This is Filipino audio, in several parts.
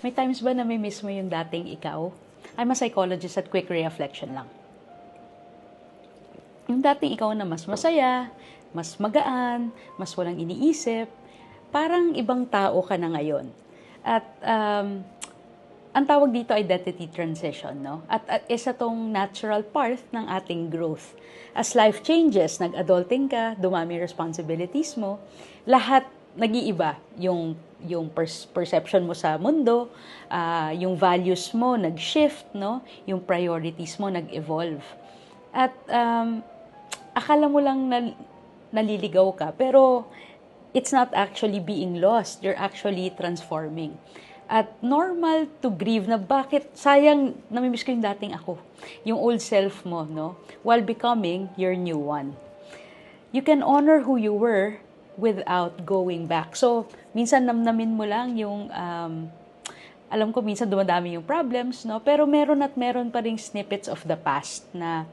May times ba na may miss mo yung dating ikaw? I'm a psychologist at quick reflection lang. Yung dating ikaw na mas masaya, mas magaan, mas walang iniisip, parang ibang tao ka na ngayon. At ang tawag dito identity transition, no? At isa tong natural part ng ating growth. As life changes, nag-adulting ka, dumami responsibilities mo, lahat nag-iiba. Yung perception mo sa mundo, yung values mo nag-shift, no? Yung priorities mo nag-evolve. At akala mo lang naliligaw ka, pero it's not actually being lost. You're actually transforming. At normal to grieve na bakit sayang namimiss ko yung dating ako. Yung old self mo, no? While becoming your new one. You can honor who you were without going back. So, minsan namnamin mo lang yung, alam ko minsan dumadami yung problems, no? Pero meron pa ring snippets of the past na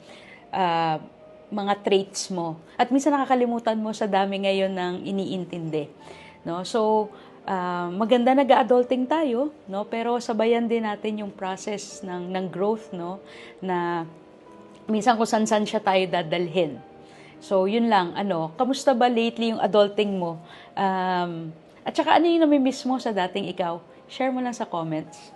mga traits mo. At minsan nakakalimutan mo sa dami ngayon ng iniintindi. No? So, maganda nag-adulting tayo, no? Pero sabayan din natin yung process ng growth, no? Na minsan kung san-san siya tayo dadalhin. So, yun lang. Kamusta ba lately yung adulting mo? At saka ano yung namimiss mo sa dating ikaw? Share mo lang sa comments.